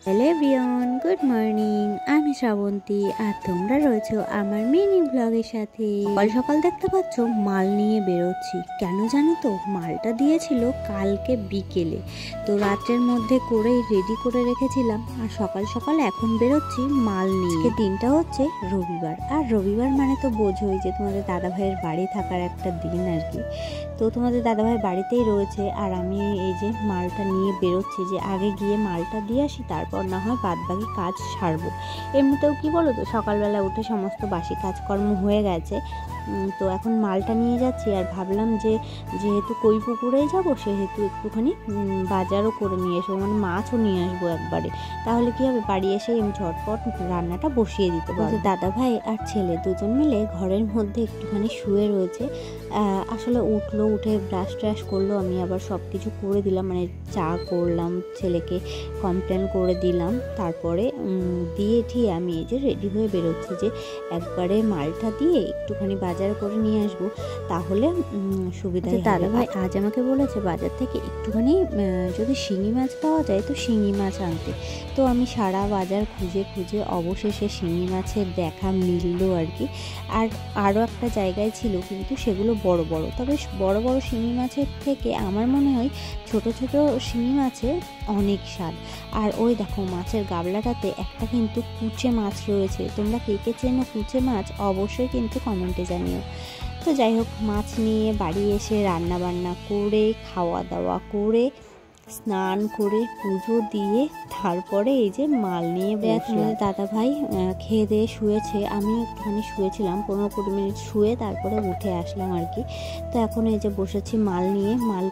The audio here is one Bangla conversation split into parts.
Hello everyone, good morning. আমি শ্রাবন্তী আর তোমরা রয়েছো আমার মিনি ব্লগের সাথে। সকাল সকাল দেখতে পাচ্ছ মাল নিয়ে বেরোচ্ছি। কেন জানো তো, মালটা দিয়েছিল কালকে বিকেলে, তো রাত্রের মধ্যে করেই রেডি করে রেখেছিলাম। আর সকাল সকাল এখন বেরোচ্ছি মাল নিয়ে। দিনটা হচ্ছে রবিবার, আর রবিবার মানে তো বোঝোই যে তোমাদের দাদাভাইয়ের বাড়ি থাকার একটা দিন আর কি। তো তোমাদের দাদাভাই বাড়িতেই রয়েছে, আর আমি এই যে মালটা নিয়ে বেরোচ্ছি যে আগে গিয়ে মালটা দিয়ে আসি, তারপর না হয় বাদবাকি কাজ সারবো। এমনিতেও কি বলো তো, সকালবেলা উঠে সমস্ত বাসি কাজকর্ম হয়ে গেছে। তো এখন মালটা নিয়ে যাচ্ছি, আর ভাবলাম যে যেহেতু কই পুকুরেই যাবো সেহেতু একটুখানি বাজারও করে নিয়ে এসবো, মানে মাছও নিয়ে আসবো একবারে। তাহলে কি হবে, বাড়ি এসেই আমি ঝটপট রান্নাটা বসিয়ে দিতে পারবো। দাদাভাই আর ছেলে দুজন মিলে ঘরের মধ্যে একটুখানি শুয়ে রয়েছে। আসলে উঠে ব্রাশ ট্রাশ করলো, আমি আবার সব কিছু করে দিলাম, মানে চা করলাম, ছেলেকে কমপ্লেন করে দিলাম। তারপরে দিয়ে ঠিয়ে আমি এই যে রেডি হয়ে বেরোচ্ছি যে একবারে মালটা দিয়ে একটুখানি বাজার করে নিয়ে আসবো, তাহলে সুবিধা। দাদাভাই আজ আমাকে বলেছে বাজার থেকে একটুখানি যদি শিঙি মাছ পাওয়া যায় তো শিঙি মাছ আনতে। তো আমি সারা বাজার খুঁজে খুঁজে অবশেষে শিঙি মাছের দেখা মিললো আর কি। আর আরও একটা জায়গায় ছিল, কিন্তু সেগুলো বড় বড়, তবে বড় বড় শিঙি মাছের থেকে আমার মনে হয় ছোট ছোট শিঙি মাছের অনেক স্বাদ। আর ওই দেখো মাছের গাবলাটাতে একটা কিন্তু কুচে মাছ রয়েছে। তোমরা কে কে চেনো কুচে মাছ, অবশ্যই কিন্তু কমেন্টে জানিও। তো যাই হোক, মাছ নিয়ে বাড়ি এসে রান্না বান্না করে খাওয়া দাওয়া করে স্নান করে পুজো দিয়ে তারপরে এই যে মাল নিয়ে বসলাম। দাদাভাই খেয়ে দিয়ে শুয়েছে, আমিও একটুখানি শুয়েছিলাম, 15-20 মিনিট শুয়ে তারপরে উঠে আসলাম আর কি। তো এখন এই যে বসেছি মাল নিয়ে, মাল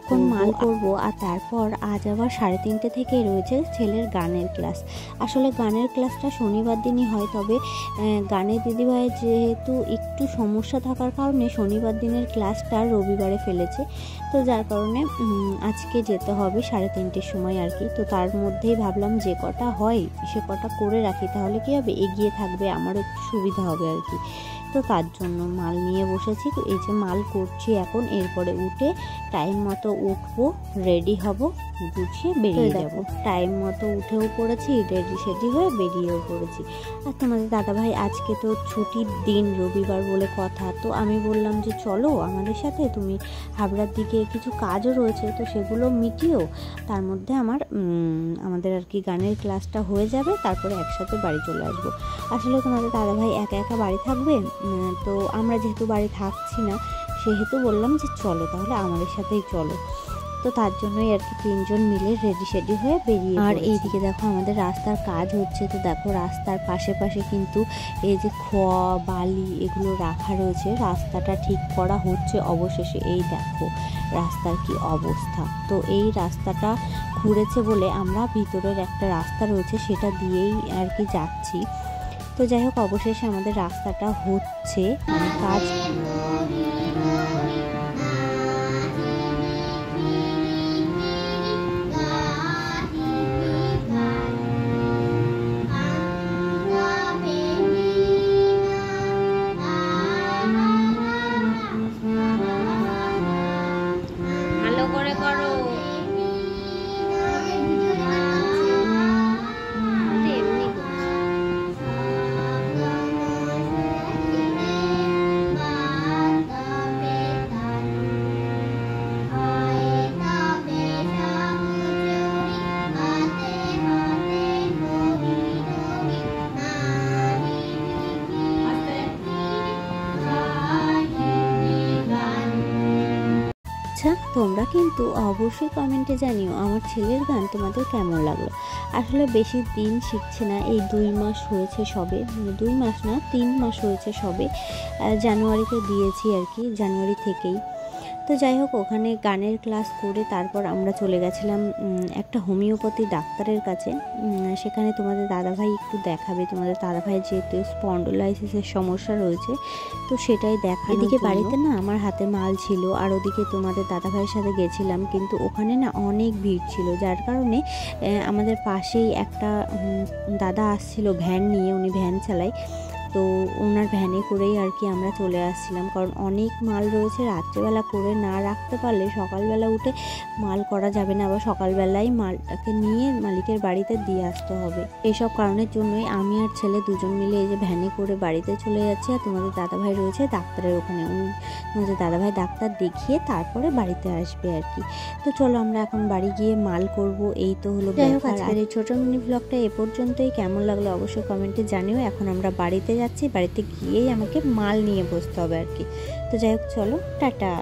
করব। আর তারপর আজ আবার 3:30 থেকে রয়েছে ছেলের গানের ক্লাস। আসলে গানের ক্লাসটা শনিবার দিনই হয়, তবে গানের দিদিভাইয়ের যেহেতু একটু সমস্যা থাকার কারণে শনিবার দিনের ক্লাসটা রবিবারে ফেলেছে। তো যার কারণে আজকে যেতে হবে 3:30-র সময় আর কি। তো তার মধ্যেই ভাবলাম যে কটা হয় সে কটা করে রাখি, তাহলে কি হবে, এগিয়ে থাকবে, আমারও একটু সুবিধা হবে আর কি। তো তার জন্য মাল নিয়ে বসেছি। তো এই যে মাল করছি এখন, এরপরে উঠে টাইম মতো উঠবো, রেডি হব, গুছিয়ে বেরিয়ে যাব। টাইম মতো উঠেও পড়েছি, রেডি সেডি হয়ে বেরিয়েও পড়েছি। আর তোমাদের দাদাভাই আজকে তো ছুটির দিন, রবিবার বলে কথা। তো আমি বললাম যে চলো আমাদের সাথে, তুমি হাবড়ার দিকে কিছু কাজও রয়েছে তো সেগুলো মিটিও, তার মধ্যে আমাদের আর কি গানের ক্লাসটা হয়ে যাবে, তারপরে একসাথে বাড়ি চলে আসবো। আসলে তোমাদের দাদাভাই একা একা বাড়ি থাকবে, তো আমরা যেহেতু বাড়ি থাকছি না সেহেতু বললাম যে চলো তাহলে আমাদের সাথেই চলো। তো তার জন্যই আর কি 3 জন মিলে রেডি সেডি হয়ে বেরিয়ে। আর এইদিকে দেখো আমাদের রাস্তার কাজ হচ্ছে। তো দেখো রাস্তার পাশে পাশে কিন্তু এই যে খোয়া বালি এগুলো রাখা রয়েছে, রাস্তাটা ঠিক করা হচ্ছে অবশেষে। এই দেখো রাস্তার কি অবস্থা। তো এই রাস্তাটা খুঁড়েছে বলে আমরা ভিতরের একটা রাস্তা রয়েছে সেটা দিয়েই আর কি যাচ্ছি। তো যাই হোক, অবশেষে আমাদের রাস্তাটা হচ্ছে, মানে কাজ। ভালো করে করো। আচ্ছা, তোমরা কিন্তু অবশ্যই কমেন্টে জানিও আমার ছেলের গান তোমাদের কেমন লাগলো। আসলে বেশি দিন শিখছে না, এই 2 মাস হয়েছে সবে, 2 মাস না 3 মাস হয়েছে সবে। জানুয়ারিতে দিয়েছি আর কি, জানুয়ারি থেকেই। তো যাই হোক, ওখানে গানের ক্লাস করে তারপর আমরা চলে গেছিলাম একটা হোমিওপ্যাথি ডাক্তারের কাছে। সেখানে তোমাদের দাদাভাই একটু দেখাবে, তোমাদের দাদাভাই যেহেতু স্পন্ডোলাইসিসের সমস্যা রয়েছে তো সেটাই দেখা। এদিকে বাড়িতে না আমার হাতে মাল ছিল, আর ওদিকে তোমাদের দাদাভাইয়ের সাথে গেছিলাম, কিন্তু ওখানে না অনেক ভিড় ছিল, যার কারণে আমাদের পাশেই একটা দাদা আসছিল ভ্যান নিয়ে, উনি ভ্যান চালায়। তো ওনার ভ্যানে করেই আর কি আমরা চলে আসছিলাম, কারণ অনেক মাল রয়েছে, রাত্রেবেলা করে না রাখতে পারলে সকালবেলা উঠে মাল করা যাবে না, আবার সকালবেলায় মালটাকে নিয়ে মালিকের বাড়িতে দিয়ে আসতে হবে। এইসব কারণের জন্যই আমি আর ছেলে দুজন মিলে এই যে ভ্যানে করে বাড়িতে চলে যাচ্ছি। আর তোমাদের দাদাভাই রয়েছে ডাক্তারের ওখানে, তোমাদের দাদাভাই ডাক্তার দেখিয়ে তারপরে বাড়িতে আসবে আর কি। তো চলো আমরা এখন বাড়ি গিয়ে মাল করব, এই তো হলো ব্যাপার। আজকের এই ছোটো মিনি ব্লগটা এ পর্যন্তই। কেমন লাগলো অবশ্যই কমেন্টে জানিও। এখন আমরা বাড়িতে যাচ্ছি, বাড়িতে গিয়েই আমাকে মাল নিয়ে বসতে হবে আর কি। তো যাই হোক, চলো টাটা।